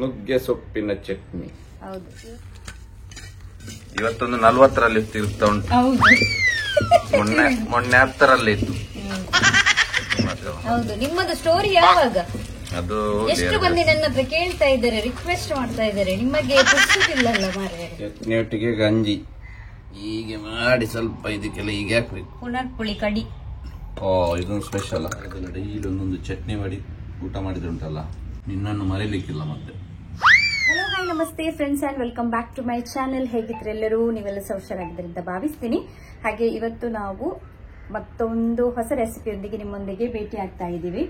ನುಗ್ಗೆ ಸೊಪ್ಪಿನ ಚಟ್ನಿ. ಹೌದು, ಇವತ್ತೊಂದು 40ರಲ್ಲಿ ತಿರುಗ್ತಾ ಉಂಟು. ಮೊನ್ನೆ 10ರಲ್ಲಿ ಇತ್ತು. ಹೌದು. ನಿಮ್ಮದು ಸ್ಟೋರಿ ಯಾವಾಗ? ಅದು ಎಷ್ಟು ಮಂದಿ ನನ್ನ ಹತ್ರ ಕೇಳ್ತಾ ಇದ್ದಾರೆ, ರಿಕ್ವೆಸ್ಟ್ ಮಾಡ್ತಾ ಇದ್ದಾರೆ, ನಿಮಗೆ ಪುಸ್ತಕಿಲ್ಲಲ್ಲ ಮಾರ್ರೆ. ಚಟ್ನಿಯೊಟ್ಟಿಗೆ ಗಂಜಿ ಹೀಗೆ ಮಾಡಿ ಸ್ವಲ್ಪ ಇದಕ್ಕೆಲ್ಲ ಹೀಗೆ ಹಾಕ್ಬೇಕು. ಪುನರ್ಪುಳಿ ಕಡಿ. ಇದೊಂದು ಸ್ಪೆಷಲ್. ಅದೆಲ್ಲ ಡೈಲಿ ಒಂದೊಂದು ಚಟ್ನಿ ಮಾಡಿ ಊಟ ಮಾಡಿದ್ರೆ ಉಂಟಲ್ಲ, ನಿನ್ನನ್ನು ಮರೀಲಿಕ್ಕಿಲ್ಲ ಮತ್ತೆ. ಹಲೋ, ಹಾಯ್, ನಮಸ್ತೆ friends and welcome back to my channel. ಹೇಗಿದ್ರೆ ಎಲ್ಲರೂ ನೀವೆಲ್ಲ ಹುಷಾರಾಗಿದ್ದಾರೆ ಅಂತ ಭಾವಿಸ್ತೀನಿ. ಹಾಗೆ ಇವತ್ತು ನಾವು ಮತ್ತೊಂದು ಹೊಸ ರೆಸಿಪಿಯೊಂದಿಗೆ ನಿಮ್ಮೊಂದಿಗೆ ಭೇಟಿ ಆಗ್ತಾ ಇದ್ದೀವಿ.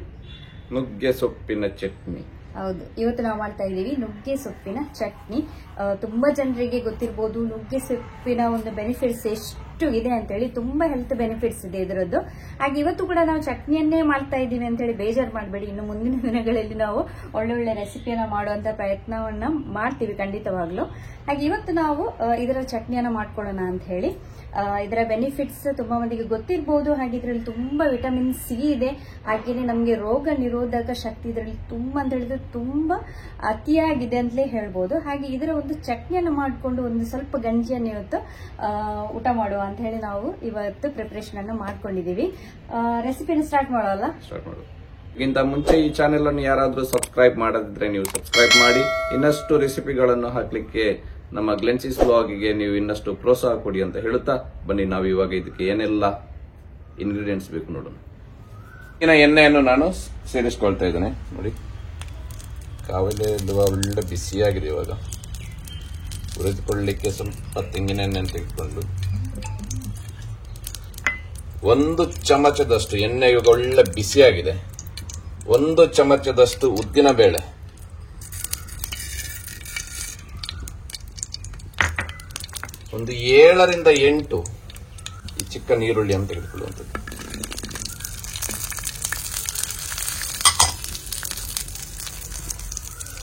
ನುಗ್ಗೆ ಸೊಪ್ಪಿನ ಚಟ್ನಿ. ಹೌದು, ಇವತ್ತು ನಾವು ಮಾಡ್ತಾ ಇದ್ದೀವಿ ನುಗ್ಗೆ ಸೊಪ್ಪಿನ ಚಟ್ನಿ. ತುಂಬಾ ಜನರಿಗೆ ಗೊತ್ತಿರಬಹುದು ನುಗ್ಗೆ ಸೊಪ್ಪಿನ ಒಂದು ಬೆನಿಫಿಟ್ಸ್ ಎಷ್ಟು ಇದೆ ಅಂತ ಹೇಳಿ. ತುಂಬಾ ಹೆಲ್ತ್ ಬೆನಿಫಿಟ್ಸ್ ಇದೆ ಇದರದ್ದು. ಹಾಗೆ ಇವತ್ತು ಕೂಡ ನಾವು ಚಟ್ನಿಯನ್ನೇ ಮಾಡ್ತಾ ಇದ್ದೀವಿ ಅಂತ ಹೇಳಿ ಬೇಜಾರು ಮಾಡಬೇಡಿ. ಇನ್ನು ಮುಂದಿನ ದಿನಗಳಲ್ಲಿ ನಾವು ಒಳ್ಳೊಳ್ಳೆ ರೆಸಿಪಿಯನ್ನ ಮಾಡುವಂತ ಪ್ರಯತ್ನವನ್ನ ಮಾಡ್ತೀವಿ ಖಂಡಿತವಾಗ್ಲು. ಹಾಗೆ ಇವತ್ತು ನಾವು ಇದರ ಚಟ್ನಿಯನ್ನ ಮಾಡ್ಕೊಳ್ಳೋಣ ಅಂತ ಹೇಳಿ. ಇದರ ಬೆನಿಫಿಟ್ಸ್ ತುಂಬಾ ಮಂದಿಗೆ ಗೊತ್ತಿರಬಹುದು. ಹಾಗೆ ಇದರಲ್ಲಿ ತುಂಬಾ ವಿಟಮಿನ್ ಸಿ ಇದೆ. ಹಾಗೇನೆ ನಮಗೆ ರೋಗ ನಿರೋಧಕ ಶಕ್ತಿ ಇದರಲ್ಲಿ ತುಂಬಾ ಅಂತ ಹೇಳಿದ್ರೆ ತುಂಬಾ ಅತಿಯಾಗಿದೆ ಅಂತಲೇ ಹೇಳ್ಬೋದು. ಹಾಗೆ ಇದರ ಒಂದು ಚಟ್ನಿಯನ್ನು ಮಾಡಿಕೊಂಡು ಒಂದು ಸ್ವಲ್ಪ ಗಂಜಿಯನ್ನು ಇವತ್ತು ಊಟ ಮಾಡುವ ಅಂತ ಹೇಳಿ ನಾವು ಇವತ್ತು ಪ್ರಿಪರೇಷನ್ ಅನ್ನು ಮಾಡ್ಕೊಂಡಿದೀವಿ. ರೆಸಿಪಿನ ಸ್ಟಾರ್ಟ್ ಮಾಡೋಲ್ಲ? ಸ್ಟಾರ್ಟ್ ಮಾಡೋದು. ಇದಕ್ಕಿಂತ ಮುಂಚೆ ಈ ಚಾನೆಲ್ ಅನ್ನು ಯಾರಾದ್ರೂ ಸಬ್ಸ್ಕ್ರೈಬ್ ಮಾಡದಿದ್ರೆ ನೀವು ಸಬ್ಸ್ಕ್ರೈಬ್ ಮಾಡಿ. ಇನ್ನಷ್ಟು ರೆಸಿಪಿಗಳನ್ನು ಹಾಕ್ಲಿಕ್ಕೆ ನಮ್ಮ ಗ್ಲೆನ್ಸಿಸ್ ಬ್ಲಾಗಿಗೆ ನೀವು ಇನ್ನಷ್ಟು ಪ್ರೋತ್ಸಾಹ ಕೊಡಿ ಅಂತ ಹೇಳುತ್ತಾ ಬನ್ನಿ ನಾವು ಇವಾಗ ಇದಕ್ಕೆ ಏನೆಲ್ಲ ಇಂಗ್ರೀಡಿಯೆಂಟ್ಸ್ ಬೇಕು ನೋಡೋಣ. ಇನ್ನು ಎಣ್ಣೆಯನ್ನು ನಾನು ಸೇರಿಸ್ಕೊಳ್ತಾ ಇದ್ದೇನೆ. ನೋಡಿ, ಕಾವಲೆ ಒಳ್ಳೆ ಬಿಸಿಯಾಗಿದೆ. ಇವಾಗ ಹುರಿದುಕೊಳ್ಳಲಿಕ್ಕೆ ಸ್ವಲ್ಪ ತೆಂಗಿನ ಎಣ್ಣೆಯನ್ನು ತೆಗೆದುಕೊಂಡು 1 ಚಮಚದಷ್ಟು ಎಣ್ಣೆ ಇವಾಗ ಒಳ್ಳೆ ಬಿಸಿಯಾಗಿದೆ. 1 ಚಮಚದಷ್ಟು ಉದ್ದಿನ ಬೇಳೆ, ಒಂದು 7 ರಿಂದ 8 ಈ ಚಿಕ್ಕ ಈರುಳ್ಳಿಯನ್ನು ತೆಗೆದುಕೊಳ್ಳುವಂಥದ್ದು,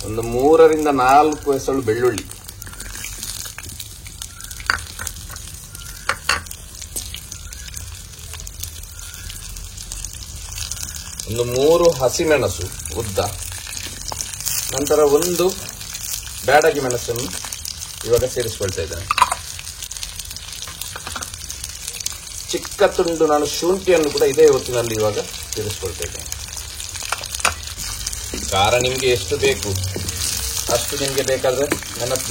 ಒಂದು 3 ರಿಂದ 4 ಎಸಳು ಬೆಳ್ಳುಳ್ಳಿ, ಒಂದು 3 ಹಸಿಮೆಣಸು ಉದ್ದ, ನಂತರ 1 ಬ್ಯಾಡಗಿ ಮೆಣಸನ್ನು ಇವಾಗ ಸೇರಿಸಿಕೊಳ್ತಾ ಇದ್ದೇನೆ. ಚಿಕ್ಕ ತುಂಡು ನಾನು ಶುಂಠಿಯನ್ನು ಕೂಡ ಇದೇ ಹೊತ್ತಿನಲ್ಲಿ ಇವಾಗ ಸೇರಿಸ್ಕೊಳ್ತಾ ಇದ್ದೇನೆ. ಖಾರ ನಿಮಗೆ ಎಷ್ಟು ಬೇಕು ಅಷ್ಟು ನಿಮಗೆ ಬೇಕಾದ್ರೆ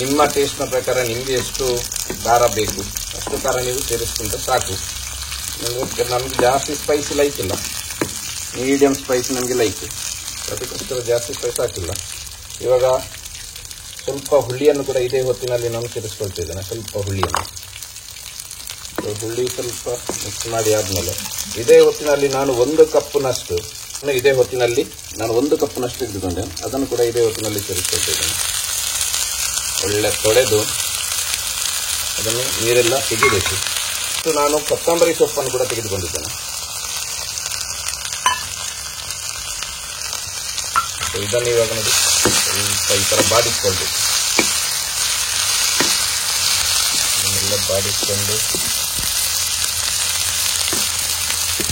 ನಿಮ್ಮ ಟೇಸ್ಟ್ನ ಪ್ರಕಾರ ನಿಮಗೆ ಎಷ್ಟು ಖಾರ ಬೇಕು ಅಷ್ಟು ಖಾರ ನೀವು ಸೇರಿಸ್ಕೊಂಡ್ರೆ ಸಾಕು. ನಮಗೆ ಜಾಸ್ತಿ ಸ್ಪೈಸಿ ಲೈಕ್ ಇಲ್ಲ, ಮೀಡಿಯಂ ಸ್ಪೈಸ್ ನಮಗೆ ಲೈಕ್, ಅದಕ್ಕೋಸ್ಕರ ಜಾಸ್ತಿ ಸ್ಪೈಸ್ ಹಾಕಿಲ್ಲ. ಇವಾಗ ಸ್ವಲ್ಪ ಹುಳಿಯನ್ನು ಕೂಡ ಇದೇ ಹೊತ್ತಿನಲ್ಲಿ ನಾನು ಸೇರಿಸ್ಕೊಳ್ತಾ ಇದ್ದೇನೆ. ಸ್ವಲ್ಪ ಹುಳಿಯನ್ನು ಸ್ವಲ್ಪ ಮಿಕ್ಸ್ ಮಾಡಿ ಆದ್ಮೇಲೆ ಇದೇ ಹೊತ್ತಿನಲ್ಲಿ ನಾನು 1 ಕಪ್ನಷ್ಟು ನಾನು 1 ಕಪ್ನಷ್ಟು ತೆಗೆದುಕೊಂಡೆ. ಅದನ್ನು ಕೂಡ ಇದೇ ಹೊತ್ತಿನಲ್ಲಿ ಸೇರಿಸ್ಕೊಳ್ತಾ ಇದ್ದೇನೆ. ಒಳ್ಳೆ ತೊಳೆದು ಅದನ್ನು ನೀರೆಲ್ಲ ತೆಗಿಬೇಕು. ನಾನು ಕೊತ್ತಂಬರಿ ಸೊಪ್ಪನ್ನು ಕೂಡ ತೆಗೆದುಕೊಂಡಿದ್ದೇನೆ. ಇದನ್ನು ಇವಾಗ ನೋಡಿ ಸ್ವಲ್ಪ ಈ ಥರ ಬಾಡಿಸ್ಕೊಳ್ಬೇಕು. ಇದನ್ನೆಲ್ಲ ಬಾಡಿಸ್ಕೊಂಡು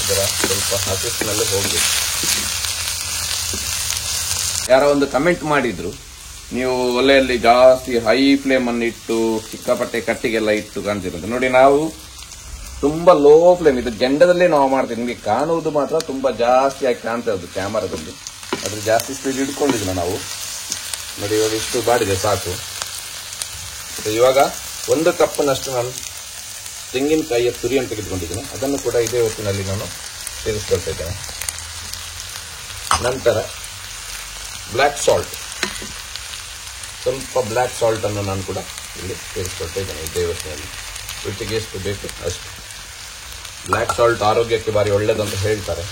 ಇದರ ಸ್ವಲ್ಪ ಹಸಿಸಿನಲ್ಲಿ ಹೋಗ್ಬೇಕು. ಯಾರೋ ಒಂದು ಕಮೆಂಟ್ ಮಾಡಿದ್ರು, ನೀವು ಒಲೆಯಲ್ಲಿ ಜಾಸ್ತಿ ಹೈ ಫ್ಲೇಮ್ ಅನ್ನು ಇಟ್ಟು ಸಿಕ್ಕಾಪಟ್ಟೆ ಕಟ್ಟಿಗೆಲ್ಲ ಇಟ್ಟು ಕಾಣ್ತಿರೋದು. ನೋಡಿ, ನಾವು ತುಂಬಾ ಲೋ ಫ್ಲೇಮ್, ಇದು ಗೆಂಡದಲ್ಲೇ ನಾವು ಮಾಡ್ತೀವಿ. ನಿಮಗೆ ಕಾಣುವುದು ಮಾತ್ರ ತುಂಬಾ ಜಾಸ್ತಿ ಆಗಿ ಕಾಣ್ತಾ ಇರೋದು ಕ್ಯಾಮರಾದಲ್ಲಿ. ಅದ್ರ ಜಾಸ್ತಿ ಸ್ಪೀಡ್ ಇಟ್ಕೊಂಡಿದ್ವಿ ನಾವು. ನೋಡಿ, ಇವಾಗ ಇಷ್ಟು ಬಾಡಿದೆ ಸಾಕು. ಇವಾಗ 1 ಕಪ್ನಷ್ಟು ನಾನು ತೆಂಗಿನಕಾಯಿಯ ತುರಿಯನ್ನು ತೆಗೆದುಕೊಂಡಿದ್ದೇನೆ. ಅದನ್ನು ಕೂಡ ಇದೇ ಹೊತ್ತಿನಲ್ಲಿ ನಾನು ಸೇರಿಸ್ಕೊಳ್ತಾ ಇದ್ದೇನೆ. ನಂತರ ಬ್ಲ್ಯಾಕ್ ಸಾಲ್ಟ್, ಸ್ವಲ್ಪ ಬ್ಲ್ಯಾಕ್ ಸಾಲ್ಟ್ ಅನ್ನು ನಾನು ಕೂಡ ಇಲ್ಲಿ ಸೇರಿಸ್ಕೊಳ್ತಾ ಇದ್ದೇನೆ ಇದೇ ಹೊತ್ತಿನಲ್ಲಿ. ರುಚಿಗೆ ಎಷ್ಟು ಬೇಕು ಅಷ್ಟು. ಬ್ಲ್ಯಾಕ್ ಸಾಲ್ಟ್ ಆರೋಗ್ಯಕ್ಕೆ ಭಾರಿ ಒಳ್ಳೆಯದಂತ ಹೇಳ್ತಾರೆ.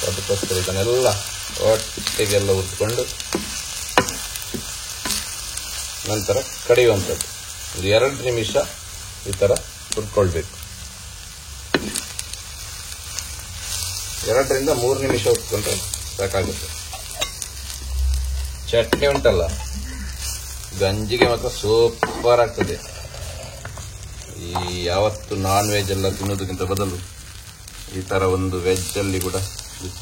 ಅದಕ್ಕೋಸ್ಕರ ಇದನ್ನೆಲ್ಲ ಒಟ್ಟಿಗೆಲ್ಲ ಹುರಿದುಕೊಂಡು ನಂತರ ಕಡಿಯುವಂಥದ್ದು. 2 ನಿಮಿಷ ಈ ಥರ ಹುರ್ಕೊಳ್ಬೇಕು. 2 ರಿಂದ 3 ನಿಮಿಷ ಹುರ್ಕೊಂಡ್ರೆ ಸಾಕಾಗುತ್ತೆ. ಚಟ್ನಿ ಉಂಟಲ್ಲ, ಗಂಜಿಗೆ ಮಾತ್ರ ಸೂಪರ್ ಆಗ್ತದೆ. ಈ ಯಾವತ್ತು ನಾನ್ ವೆಜ್ ಎಲ್ಲ ತಿನ್ನೋದಕ್ಕಿಂತ ಬದಲು ಈ ತರ ಒಂದು ವೆಜ್ ಅಲ್ಲಿ ಕೂಡ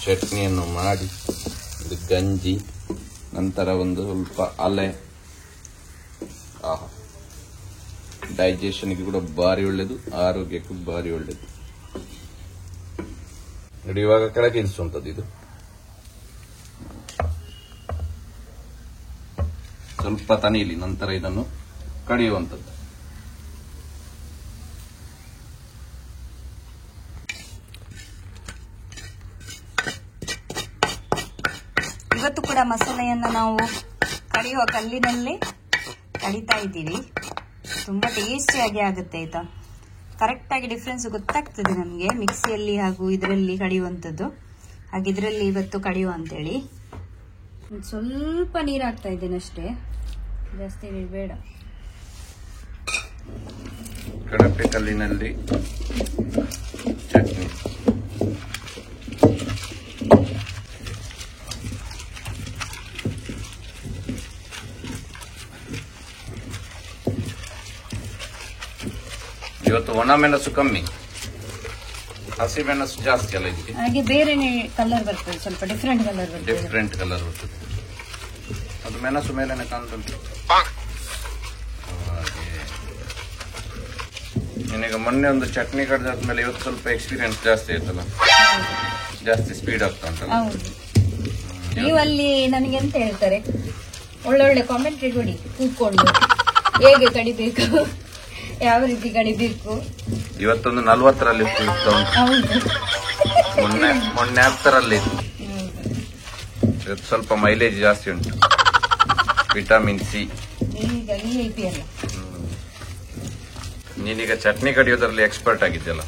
ಚಟ್ನಿಯನ್ನು ಮಾಡಿ ಇದು ಗಂಜಿ ನಂತರ ಒಂದು ಸ್ವಲ್ಪ ಅಲೆ. ಡೈಜೆಷನ್ಗೆ ಕೂಡ ಭಾರಿ ಒಳ್ಳೇದು, ಆರೋಗ್ಯಕ್ಕೂ ಭಾರಿ ಒಳ್ಳೇದು. ನೋಡಿ ಇವಾಗ ಕೆಳಗೆ ಇರಿಸುವಂಥದ್ದು ಇದು. ಸ್ವಲ್ಪ ತನೀಲಿ, ನಂತರ ಇದನ್ನು ಕಡಿಯುವಂಥದ್ದು. ಇವತ್ತು ಕೂಡ ಮಸಾಲೆಯನ್ನ ನಾವು ಕಡಿಯುವ ಕಲ್ಲಿನಲ್ಲೇ ಕಡಿತಾ ಇದ್ದೀವಿ. ತುಂಬಾ ಟೇಸ್ಟಿಯಾಗಿ ಆಗುತ್ತೆ ಆಯ್ತಾ. ಕರೆಕ್ಟ್ ಆಗಿ ಡಿಫ್ರೆನ್ಸ್ ಗೊತ್ತಾಗ್ತದೆ ನಮಗೆ ಮಿಕ್ಸಿಯಲ್ಲಿ ಹಾಗೂ ಇದರಲ್ಲಿ ಕಡಿಯುವಂಥದ್ದು. ಹಾಗೆ ಇದರಲ್ಲಿ ಇವತ್ತು ಕಡಿಯುವ ಅಂತೇಳಿ ಸ್ವಲ್ಪ ನೀರು ಹಾಕ್ತಾ ಇದ್ದೇನೆ ಅಷ್ಟೇ, ಜಾಸ್ತಿ ನೀರು ಬೇಡ. ಕಡಪೆ ಕಲ್ಲಿನಲ್ಲಿ ಚಟ್ನಿ. ಇವತ್ತು ಒಣಮೆಣಸು ಕಮ್ಮಿ, ಹಸಿಮೆಣಸು ಜಾಸ್ತಿ ಅಲ್ಲ ಇದಕ್ಕೆ. ಹಾಗೆ ಬೇರೆನೆ ಕಲರ್ ಬರ್ತದೆ, ಸ್ವಲ್ಪ ಡಿಫ್ರೆಂಟ್ ಕಲರ್ ಬರ್ತದೆ. ಅದು ಮೆಣಸು ಮೇಲೆನೆ ಕಾಣ್ತುಂಟು. ನಿನಗೆ ಮೊನ್ನೆ ಒಂದು ಚಟ್ನಿ ಕಡ್ದಾದ್ಮೇಲೆ ಇವತ್ತು ಸ್ವಲ್ಪ ಎಕ್ಸ್ಪೀರಿಯನ್ಸ್ ಜಾಸ್ತಿ ಆಯ್ತಲ್ಲ, ಜಾಸ್ತಿ ಸ್ಪೀಡ್ ಆಗ್ತಾ ಉಂಟಲ್ಲ. ನೀವಲ್ಲಿ ನನಗೆ ಎಂತ ಹೇಳ್ತಾರೆ, ಒಳ್ಳೊಳ್ಳೆ ಕಾಮೆಂಟ್ರಿ ಕೊಡಿ ಕೂತ್ಕೊಂಡು, ಹೇಗೆ ಕಡಿಬೇಕು, ಯಾವ ರೀತಿ ಕಡಿಬೇಕು. ಇವತ್ತೊಂದು 40ರಲ್ಲಿ ಮೊನ್ನೆ 10ರಲ್ಲಿ ಇವತ್ತು ಸ್ವಲ್ಪ ಮೈಲೇಜ್ ಜಾಸ್ತಿ ಉಂಟು. Vitamin C. ನೀನೀಗ ಚಟ್ನಿ ಕಡಿಯೋದ್ರಲ್ಲಿ ಎಕ್ಸ್ಪರ್ಟ್ ಆಗಿದ್ದಲ್ಲ.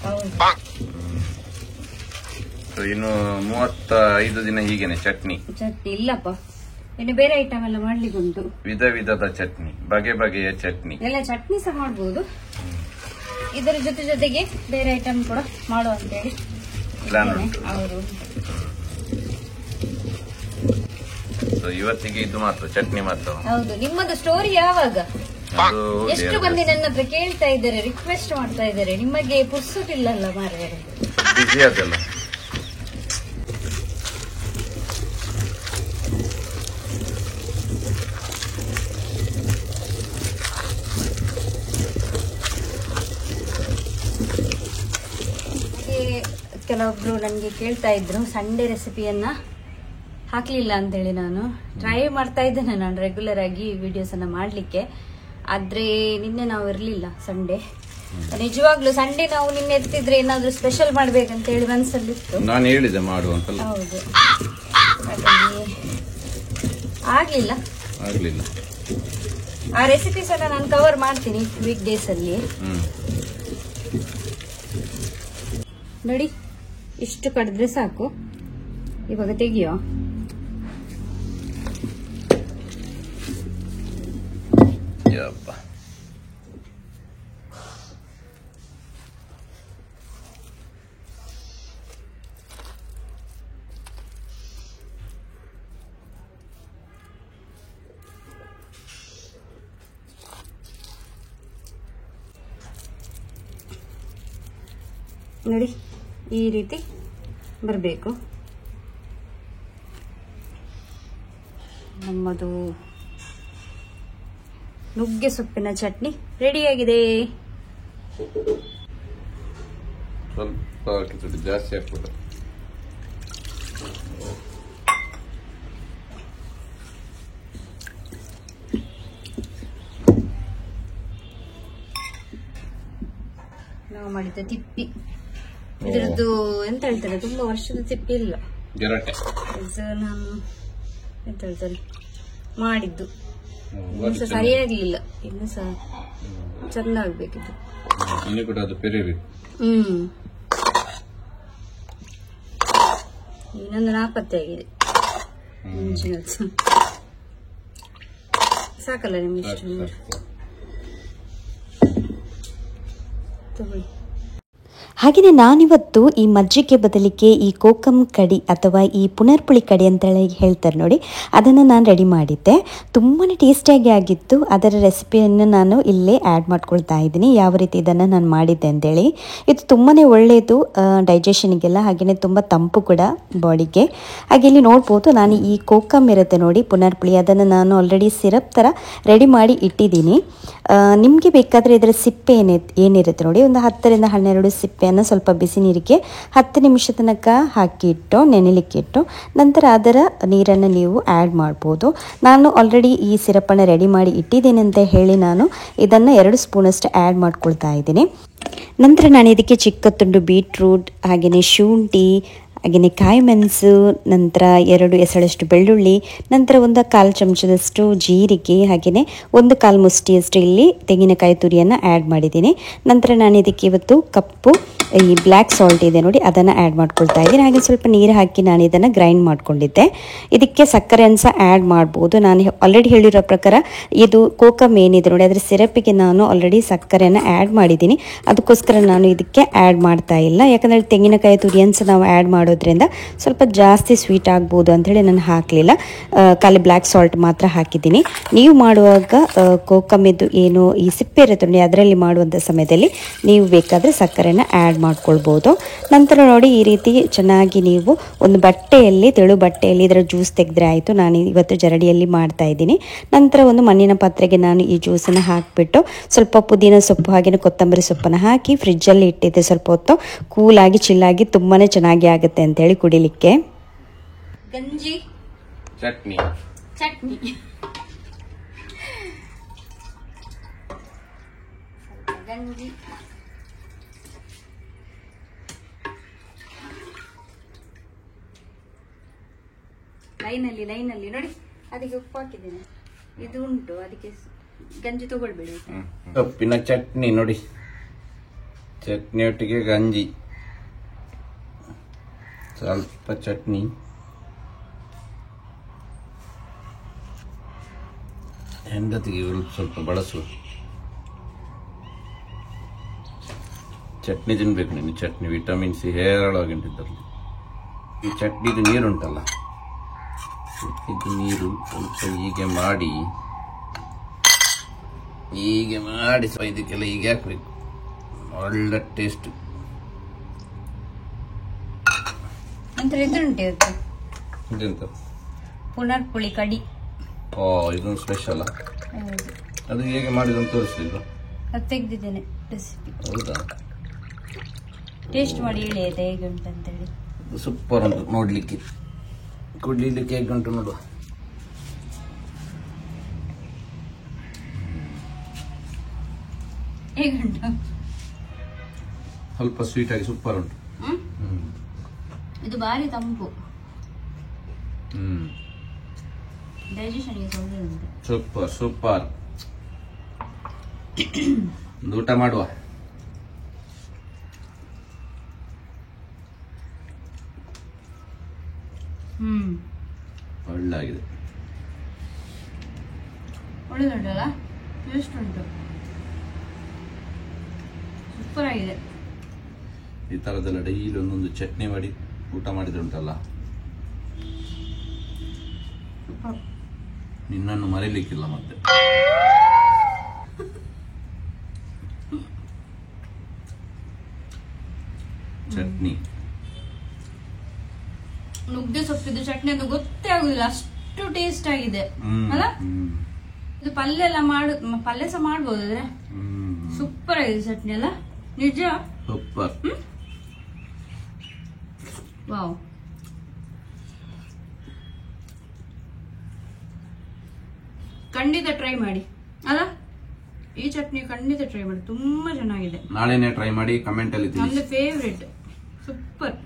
ಇನ್ನು 35 ದಿನ ಹೀಗೇನೆ ಚಟ್ನಿ. ಇಲ್ಲಪ್ಪ, ಇನ್ನು ಬೇರೆ ಐಟಮ್ ಎಲ್ಲ ಮಾಡ್ಲಿಕ್ಕೆ ಉಂಟು. ವಿಧ ವಿಧದ ಚಟ್ನಿ, ಬಗೆ ಬಗೆಯ ಚಟ್ನಿ, ಎಲ್ಲ ಚಟ್ನಿ ಸಹ ಮಾಡಬಹುದು. ಇದರ ಜೊತೆಗೆ ಬೇರೆ ಐಟಮ್ ಕೂಡ ಮಾಡುವ ಅಂತೇಳಿ ಪ್ಲಾನ್ ಉಂಟು. ಇವತ್ತಿಗೆ ಇದು ಮಾತ್ರ ಚಟ್ನಿ ಮಾತ್ರ. ಹೌದು. ನಿಮ್ಮದು ಸ್ಟೋರಿ ಯಾವಾಗ? ಎಷ್ಟು ಮಂದಿ ನನ್ನ ಹತ್ರ ಕೇಳ್ತಾ ಇದ್ದಾರೆ, ರಿಕ್ವೆಸ್ಟ್ ಮಾಡ್ತಾ ಇದ್ದಾರೆ. ನಿಮಗೆ ಪುರ್ಸೊಟ್ಟಿಲ್ಲಲ್ಲ ಮಾರ್ರೆ, ಬಿಸಿ ಅದಲ್ಲ. ಕೆಲವೊಬ್ರು ನನಗೆ ಕೇಳ್ತಾ ಇದ್ರು ಸಂಡೇ ರೆಸಿಪಿಯನ್ನ ಹಾಕ್ಲಿಲ್ಲ ಅಂತೇಳಿ. ನಾನು ಟ್ರೈ ಮಾಡ್ತಾ ಇದ್ದೇನೆ ನಾನು ರೆಗ್ಯುಲರ್ ಆಗಿ ವಿಡಿಯೋಸ್ ಅನ್ನ ಮಾಡ್ಲಿಕ್ಕೆ. ಆದ್ರೆ ನಿನ್ನೆ ನಾವು ಇರ್ಲಿಲ್ಲ ಸಂಡೇ. ನಿಜವಾಗ್ಲೂ ಸಂಡೇ ನಾವು ನಿನ್ನೆ ಎತ್ತಿದ್ರೆ ಏನಾದ್ರೂ ಸ್ಪೆಷಲ್ ಮಾಡ್ಬೇಕಂತ ಹೇಳಿ ಮನಸ್ಸಲ್ಲಿತ್ತು. ನಾನು ಹೇಳಿದೆ ಮಾಡುವಂತ. ಹೌದು, ಆಗ್ಲಿಲ್ಲ. ಆ ರೆಸಿಪೀಸ್ ಅನ್ನ ನಾನು ಕವರ್ ಮಾಡ್ತೀನಿ ವೀಕ್ ಡೇಸ್ ಅಲ್ಲಿ. ನೋಡಿ, ಇಷ್ಟು ಕಡಿದ್ರೆ ಸಾಕು. ಇವಾಗ ತೆಗಿಯೋ. ನೋಡಿ, ಈ ರೀತಿ ಬರಬೇಕು. ನಮ್ಮದು ನುಗ್ಗೆ ಸೊಪ್ಪಿನ ಚಟ್ನಿ ರೆಡಿಯಾಗಿದೆ. ಸ್ವಲ್ಪ ಜಾಸ್ತಿ ಹಾಕ್ಬಿಡ. ನಾವು ಮಾಡಿದ ತಿಪ್ಪಿ, ಇದರದ್ದು ಎಂತ ಹೇಳ್ತಾರೆ, ತುಂಬಾ ವರ್ಷದ ತಿಪ್ಪಿ ಇಲ್ಲ, ನಾನು ಎಂತ ಹೇಳ್ತಾರೆ ಮಾಡಿದ್ದು. ಇನ್ನು ಸರಿಯಾಗ್ಲಿಲ್ಲ, ಇನ್ನು ಸಹ ಚಂದ ಆಗ್ಬೇಕಿತ್ತು. ಇನ್ನೊಂದು 40 ಆಗಿದೆ. ಸಾಕಲ್ಲ ನಿಮ್ಗೆ ಇಷ್ಟು? ತಗೊಳ್ಳಿ. ಹಾಗೆಯೇ ನಾನಿವತ್ತು ಈ ಮಜ್ಜಿಗೆ ಬದಲಿಗೆ ಈ ಕೋಕಮ್ ಕಡಿ ಅಥವಾ ಈ ಪುನರ್ಪುಳಿ ಕಡಿ ಅಂತೇಳಿ ಹೇಳ್ತಾರೆ ನೋಡಿ, ಅದನ್ನು ನಾನು ರೆಡಿ ಮಾಡಿದ್ದೆ. ತುಂಬಾ ಟೇಸ್ಟಿಯಾಗಿ ಆಗಿತ್ತು. ಅದರ ರೆಸಿಪಿಯನ್ನು ನಾನು ಇಲ್ಲೇ ಆ್ಯಡ್ ಮಾಡ್ಕೊಳ್ತಾ ಇದ್ದೀನಿ, ಯಾವ ರೀತಿ ಇದನ್ನು ನಾನು ಮಾಡಿದ್ದೆ ಅಂತೇಳಿ. ಇದು ತುಂಬಾ ಒಳ್ಳೆಯದು ಡೈಜೆಷನಿಗೆಲ್ಲ, ಹಾಗೆಯೇ ತುಂಬ ತಂಪು ಕೂಡ ಬಾಡಿಗೆ. ಹಾಗೆ ಇಲ್ಲಿ ನೋಡ್ಬೋದು, ನಾನು ಈ ಕೋಕಮ್ ಇರುತ್ತೆ ನೋಡಿ ಪುನರ್ಪುಳಿ, ಅದನ್ನು ನಾನು ಆಲ್ರೆಡಿ ಸಿರಪ್ ಥರ ರೆಡಿ ಮಾಡಿ ಇಟ್ಟಿದ್ದೀನಿ. ನಿಮಗೆ ಬೇಕಾದರೆ ಇದರ ಸಿಪ್ಪೆ ಏನಿರುತ್ತೆ ನೋಡಿ, ಒಂದು 10ರಿಂದ 12 ಸಿಪ್ಪೆಯನ್ನು ಸ್ವಲ್ಪ ಬಿಸಿ ನೀರಿಗೆ 10 ನಿಮಿಷ ತನಕ ಹಾಕಿಟ್ಟು ನೆನೆಲಿಕ್ಕಿಟ್ಟು ನಂತರ ಅದರ ನೀರನ್ನು ನೀವು ಆ್ಯಡ್ ಮಾಡ್ಬೋದು. ನಾನು ಆಲ್ರೆಡಿ ಈ ಸಿರಪನ್ನು ರೆಡಿ ಮಾಡಿ ಇಟ್ಟಿದ್ದೀನಿ ಅಂತ ಹೇಳಿ ನಾನು ಇದನ್ನು 2 ಸ್ಪೂನಷ್ಟು ಆ್ಯಡ್ ಮಾಡ್ಕೊಳ್ತಾ ಇದ್ದೀನಿ. ನಂತರ ನಾನು ಇದಕ್ಕೆ ಚಿಕ್ಕ ತುಂಡು ಬೀಟ್ರೂಟ್, ಹಾಗೆಯೇ ಶುಂಠಿ, ಹಾಗೆಯೇ ಕಾಯಿ ಮೆಣಸು, ನಂತರ 2 ಎಸಳಷ್ಟು ಬೆಳ್ಳುಳ್ಳಿ, ನಂತರ 1/4 ಚಮಚದಷ್ಟು ಜೀರಿಗೆ, ಹಾಗೆಯೇ 1/4 ಮುಷ್ಟಿಯಷ್ಟು ಇಲ್ಲಿ ತೆಂಗಿನಕಾಯಿ ತುರಿಯನ್ನು ಆ್ಯಡ್ ಮಾಡಿದ್ದೀನಿ. ನಂತರ ನಾನು ಇದಕ್ಕೆ ಇವತ್ತು ಕಪ್ಪು ಈ ಬ್ಲ್ಯಾಕ್ ಸಾಲ್ಟ್ ಇದೆ ನೋಡಿ, ಅದನ್ನು ಆ್ಯಡ್ ಮಾಡ್ಕೊಳ್ತಾ ಇದ್ದೀನಿ. ಹಾಗೆ ಸ್ವಲ್ಪ ನೀರು ಹಾಕಿ ನಾನು ಇದನ್ನು ಗ್ರೈಂಡ್ ಮಾಡ್ಕೊಂಡಿದ್ದೆ. ಇದಕ್ಕೆ ಸಕ್ಕರೆಯನ್ನು ಸಹ ಆ್ಯಡ್ ಮಾಡ್ಬೋದು. ನಾನು ಆಲ್ರೆಡಿ ಹೇಳಿರೋ ಪ್ರಕಾರ ಇದು ಕೋಕಮ್ ಏನಿದೆ ನೋಡಿ, ಅದರ ಸಿರಪಿಗೆ ನಾನು ಆಲ್ರೆಡಿ ಸಕ್ಕರೆಯನ್ನು ಆ್ಯಡ್ ಮಾಡಿದ್ದೀನಿ. ಅದಕ್ಕೋಸ್ಕರ ನಾನು ಇದಕ್ಕೆ ಆ್ಯಡ್ ಮಾಡ್ತಾ ಇಲ್ಲ, ಯಾಕಂದರೆ ತೆಂಗಿನಕಾಯಿ ತುರಿಯನ್ನು ಸಹ ನಾವು ಆ್ಯಡ್ ಮಾಡೋದ್ರಿಂದ ಸ್ವಲ್ಪ ಜಾಸ್ತಿ ಸ್ವೀಟ್ ಆಗ್ಬೋದು ಅಂಥೇಳಿ ನಾನು ಹಾಕಲಿಲ್ಲ, ಖಾಲಿ ಬ್ಲ್ಯಾಕ್ ಸಾಲ್ಟ್ ಮಾತ್ರ ಹಾಕಿದ್ದೀನಿ. ನೀವು ಮಾಡುವಾಗ ಕೋಕಮ್ ಇದು ಏನು ಈ ಸಿಪ್ಪೆ ಇರುತ್ತೆ ನೋಡಿ, ಅದರಲ್ಲಿ ಮಾಡುವಂಥ ಸಮಯದಲ್ಲಿ ನೀವು ಬೇಕಾದರೆ ಸಕ್ಕರೆಯನ್ನು ಆ್ಯಡ್ ಮಾಡ್ಕೊಳ್ಬೋದು. ನಂತರ ನೋಡಿ ಈ ರೀತಿ ಚೆನ್ನಾಗಿ ನೀವು ಒಂದು ಬಟ್ಟೆಯಲ್ಲಿ, ತೆಳು ಬಟ್ಟೆಯಲ್ಲಿ ಇದರ ಜ್ಯೂಸ್ ತೆಗೆದ್ರೆ ಆಯಿತು. ನಾನು ಇವತ್ತು ಜರಡಿಯಲ್ಲಿ ಮಾಡ್ತಾ ಇದ್ದೀನಿ. ನಂತರ ಒಂದು ಮಣ್ಣಿನ ಪಾತ್ರೆಗೆ ನಾನು ಈ ಜ್ಯೂಸನ್ನು ಹಾಕಿಬಿಟ್ಟು ಸ್ವಲ್ಪ ಪುದೀನ ಸೊಪ್ಪು ಹಾಗೆಯೇ ಕೊತ್ತಂಬರಿ ಸೊಪ್ಪನ್ನು ಹಾಕಿ ಫ್ರಿಜ್ಜಲ್ಲಿ ಇಟ್ಟಿದ್ದೆ. ಸ್ವಲ್ಪ ಹೊತ್ತು ಕೂಲಾಗಿ ಚಿಲ್ಲಾಗಿ ತುಂಬಾ ಚೆನ್ನಾಗಿ ಆಗುತ್ತೆ ಅಂತೇಳಿ ಕುಡಿಲಿಕ್ಕೆ. ಗಂಜಿ ಚಟ್ನಿ ಗಂಜಿ ಲೈನಲ್ಲಿ ನೋಡಿ, ಅದಕ್ಕೆ ಉಪ್ಪು ಹಾಕಿದ್ದೇನೆ. ಇದು ಉಂಟು, ಅದಕ್ಕೆ ಗಂಜಿ ತಗೊಳ್ಬೇಡಿ. ಸೊಪ್ಪಿನ ಚಟ್ನಿ ನೋಡಿ, ಚಟ್ನಿ ಒಟ್ಟಿಗೆ ಗಂಜಿ, ಸ್ವಲ್ಪ ಚಟ್ನಿ, ಹೆಂಡತಿಗೆ ಸ್ವಲ್ಪ ಬಳಸುವ. ಚಟ್ನಿ ತಿನ್ಬೇಕು ನೀನು, ಚಟ್ನಿ ವಿಟಮಿನ್ ಸಿ ಹೇರಳವಾಗಿಂಟಿದ್ದಲ್ಲಿ. ಈ ಚಟ್ನಿದು ನೀರುಂಟಲ್ಲ, ಇದು ನೀರು ಸ್ವಲ್ಪ ಹೀಗೆ ಮಾಡಿ ಇದಕ್ಕೆಲ್ಲ ಹೀಗೆ ಹಾಕ್ಬೇಕು, ಒಳ್ಳೆ ಟೇಸ್ಟ್. ನಂತರ ಇದುಂಟು ಇದೆಂತ ಪುನರ್ಪುಳಿ ಕಡಿ. ಇದೊಂದು ಸ್ಪೆಷಲ್. ಅದು ಹೇಗೆ ಮಾಡಿದಂತ ತೋರಿಸ್ಲಿಲ್ಲ, ಅದು ತೆಗ್ದಿದ್ದೇನೆ ರೆಸಿಪಿ. ಹೌದಾ? ಟೇಸ್ಟ್ ಮಾಡಿ ಹೇಳಿ ಆಯ್ತಾ ಹೇಗೆ ಉಂಟು ಅಂತೇಳಿ. ಸೂಪರ್ ಉಂಟು ನೋಡ್ಲಿಕ್ಕೆ, ಕುಡಿಲಿಕ್ಕೆ ಹೇಗೆ ಉಂಟು ನೋಡುವ. ಹೇಗುಂಟು? ಸ್ವಲ್ಪ ಸ್ವೀಟ್ ಆಗಿ ಸೂಪರ್ ಉಂಟು. ಇದು ಬಾರಿ ತಂಪು, ಡೈಜೆಷನ್ಗೆ ಒಳ್ಳೆ ಉಂಟು. ಸೂಪರ್. ಊಟ ಮಾಡುವ. ಒಳ್ಳೆಗಿದೆ, ಒಳ್ಳೆದುಂಟಲ್ಲ, ಟೇಸ್ಟ್ ಉಂಟು, ಸೂಪರ್ ಆಗಿದೆ. ಈ ತರದೆಲ್ಲ ಡೈಲಿ ಒಂದೊಂದು ಚಟ್ನಿ ಮಾಡಿ ಊಟ ಮಾಡಿದ್ರೆ ಉಂಟಲ್ಲ, ನಿನ್ನನ್ನು ಮರೀಲಿಕ್ಕಿಲ್ಲ ಮತ್ತೆ. ಚಟ್ನಿ, ನುಗ್ಗೆ ಸೊಪ್ಪಿದ್ದು ಚಟ್ನಿ ಅಂತ ಗೊತ್ತೇ ಆಗುದಿಲ್ಲ, ಅಷ್ಟು ಟೇಸ್ಟ್ ಆಗಿದೆ ಅಲ್ಲ. ಇದು ಪಲ್ಯ ಎಲ್ಲ ಪಲ್ಯ ಸಹ ಮಾಡ್ಬೋದಾದ್ರೆ ಸೂಪರ್ ಆಗಿದೆ ಚಟ್ನಿ ಅಲ್ಲ, ನಿಜ ಸೂಪರ್. ವಾವ್. ಖಂಡಿತ ಟ್ರೈ ಮಾಡಿ ಅಲ್ಲ, ಈ ಚಟ್ನಿ ಖಂಡಿತ ಟ್ರೈ ಮಾಡಿ, ತುಂಬಾ ಚೆನ್ನಾಗಿದೆ. ನಾಳೆನೆ ಟ್ರೈ ಮಾಡಿ, ಕಮೆಂಟ್ ಅಲ್ಲಿ ತಿಳಿಸಿ. ನಂದು ಫೇವ್ರೆಟ್, ಸೂಪರ್.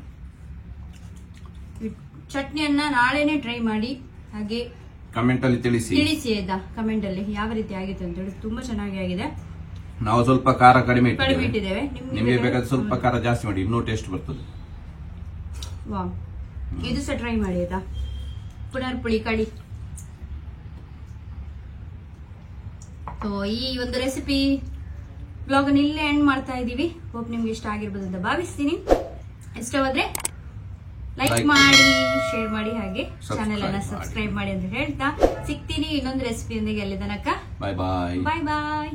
ಚಟ್ನಿಯನ್ನ ನಾಳೆನೆ ಟ್ರೈ ಮಾಡಿ, ಹಾಗೆ ಕಮೆಂಟ್ ಅಲ್ಲಿ ತಿಳಿಸಿ ಆಯ್ತಾ, ಕಮೆಂಟ್ ಅಲ್ಲಿ ಯಾವ ರೀತಿ ಆಗಿತ್ತು ಅಂತ ಹೇಳಿ. ತುಂಬಾ ಚೆನ್ನಾಗಿ ಆಗಿದೆ. ನಾವು ಸ್ವಲ್ಪ ಖಾರ ಕಡಿಮೆ ಇಟ್ಟಿದ್ದೇವೆ, ನಿಮಗೆ ಬೇಕಾದ್ರೆ ಸ್ವಲ್ಪ ಖಾರ ಜಾಸ್ತಿ ಮಾಡಿ, ಇನ್ನೂ ಟೇಸ್ಟ್ ಬರ್ತದೆ. ವಾವ್, ಇದು ಸಹ ಟ್ರೈ ಮಾಡಿ ಆಯ್ತಾ. ಪುನರ್ಪುಳಿ ಕಡಿ. ಸೊ ಈ ಒಂದು ರೆಸಿಪಿ ಬ್ಲಾಗ್ ಅನ್ನು ಇಲ್ಲೇ ಎಂಡ್ ಮಾಡ್ತಾ ಇದೀವಿ. ಹೋಪ್ ನಿಮ್ಗೆ ಇಷ್ಟ ಆಗಿರ್ಬೋದು ಅಂತ ಭಾವಿಸ್ತೀನಿ. ಇಷ್ಟವಾದ್ರೆ ಲೈಕ್ ಮಾಡಿ, ಶೇರ್ ಮಾಡಿ, ಹಾಗೆ ಚಾನೆಲ್ ಅನ್ನ ಸಬ್ಸ್ಕ್ರೈಬ್ ಮಾಡಿ ಅಂತ ಹೇಳ್ತಾ ಸಿಗ್ತೀನಿ ಇನ್ನೊಂದು ರೆಸಿಪಿಯೊಂದಿಗೆ. ಅಲ್ಲಿ ತನಕ ಬಾಯ್ ಬಾಯ್. ಬಾಯ್ ಬಾಯ್.